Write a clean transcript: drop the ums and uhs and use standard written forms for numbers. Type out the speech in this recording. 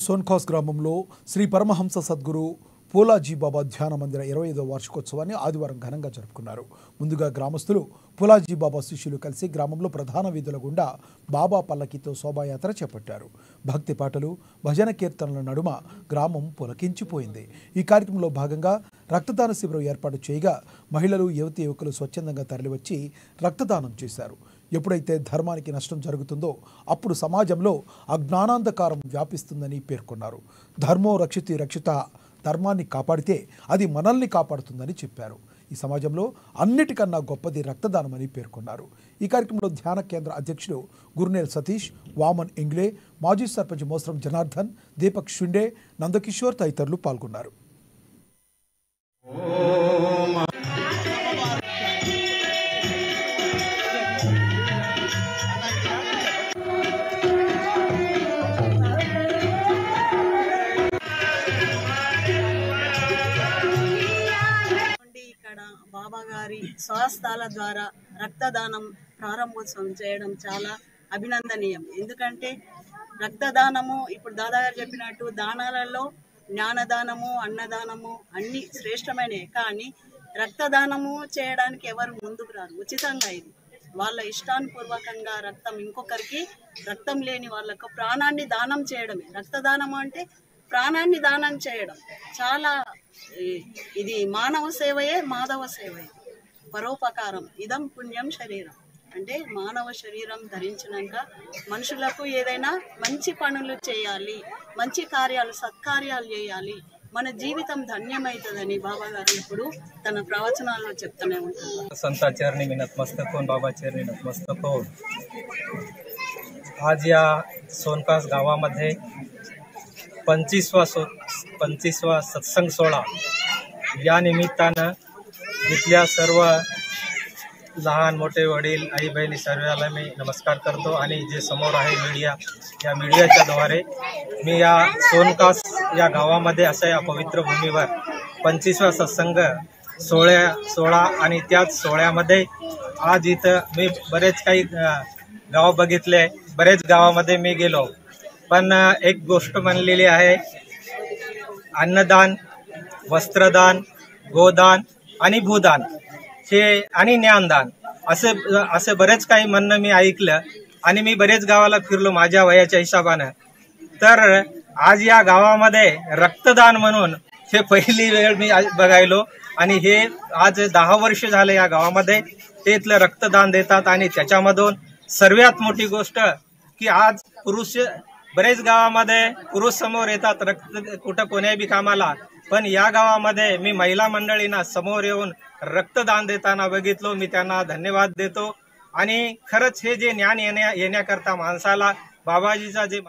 సోన్కాస్ గ్రామంలో శ్రీ పరమహంస సద్గురు పూలాజీ బాబా ధ్యాన మందిర 25వ వార్షికోత్సవాన్ని ఆదివారం ఘనంగా జరుపుకున్నారు. ముందుగా గ్రామస్తులు పూలాజీ బాబా శిష్యులు కలిసి గ్రామంలో ప్రధాన వీధుల గుండా బాబా పల్లకితో శోభాయాత్ర చేపట్టారు. భక్తి పాటలు, భజన కీర్తనల నడుమ గ్రామం పులకించిపోయింది. ఈ కార్యక్రమంలో భాగంగా రక్తదాన శిబిరం ఏర్పాటు చేయగా మహిళలు, యువతీ యువకులు స్వచ్ఛందంగా తరలివచ్చి రక్తదానం చేశారు. ఎప్పుడైతే ధర్మానికి నష్టం జరుగుతుందో అప్పుడు సమాజంలో అజ్ఞానాంధకారం వ్యాపిస్తుందని పేర్కొన్నారు. ధర్మో రక్షితి రక్షిత, ధర్మాన్ని కాపాడితే అది మనల్ని కాపాడుతుందని చెప్పారు. ఈ సమాజంలో అన్నిటికన్నా గొప్పది రక్తదానమని పేర్కొన్నారు. ఈ కార్యక్రమంలో ధ్యాన కేంద్ర అధ్యక్షుడు గురునేల్ సతీష్, వామన్ ఇంగ్లే, మాజీ సర్పంచ్ మోస్రం జనార్దన్, దీపక్ షుండే, నందకిషోర్ తదితరులు పాల్గొన్నారు. బాబా గారి స్వస్థాల ద్వారా రక్తదానం ప్రారంభోత్సవం చేయడం చాలా అభినందనీయం. ఎందుకంటే రక్తదానము ఇప్పుడు దాదాగారు చెప్పినట్టు దానాలలో జ్ఞానదానము, అన్నదానము అన్ని శ్రేష్టమైనవి. కానీ రక్తదానము చేయడానికి ఎవరు ముందుకు రారు. ఉచితంగా ఇది వాళ్ళ ఇష్టానుపూర్వకంగా రక్తం ఇంకొకరికి, రక్తం లేని వాళ్ళకు ప్రాణాన్ని దానం చేయడమే రక్తదానం. అంటే ప్రాణాన్ని దానం చేయడం చాలా, ఇది మానవ సేవయే మాధవ సేవయే, పరోపకారం. ఇదం పుణ్యం శరీరం అంటే మానవ శరీరం ధరించినాక మనుషులకు ఏదైనా మంచి పనులు చేయాలి, మంచి కార్యాలు, సత్కార్యాలు చేయాలి, మన జీవితం ధన్యమవుతుందని బాబా గారు ఎప్పుడు తన ప్రవచనాల్లో చెప్తూనే ఉంటారు. संत चरणी में नतमस्तक होऊन, बाबा चरणी नतमस्तक होऊन आज या सोनकास गावामध्ये 25वा सत्संग सोहळा या निमित्तानं इथल्या सर्व लहान मोठे वडील, आई बहिणी सर्वांना मी नमस्कार करतो. आणि जे समोर आहे मीडिया, या मीडियाच्या द्वारे मी या सोनकास या गावामध्ये अशा या पवित्र भूमीवर 25वा सत्संग सोहळा आणि त्याच सोहळ्यामध्ये आज इथं मी बरेच काही गाव बघितले, बरेच गावामध्ये मी गेलो, पण एक गोष्ट म्हणलेली आहे, अन्नदान, वस्त्रदान, गोदान आणि भूदान हे आणि ज्ञानदान असे बरेच काही म्हणणं मी ऐकलं. आणि मी बरेच गावाला फिरलो माझ्या वयाच्या हिशोबानं. तर आज या गावामध्ये रक्तदान म्हणून हे पहिली वेळ मी बघायलो. आणि हे आज 10 वर्ष झाले या गावामध्ये ते इथलं रक्तदान देतात. आणि त्याच्यामधून सर्वात मोठी गोष्ट की आज पुरुष, बरेच गावामध्ये पुरुष समोर येतात कुठं कोण्या बी कामाला, पण या गावामध्ये मी महिला मंडळींना समोर येऊन रक्तदान देताना बघितलो. मी त्यांना धन्यवाद देतो. आणि खरंच हे जे ज्ञान येण्याकरता माणसाला बाबाजीचा जे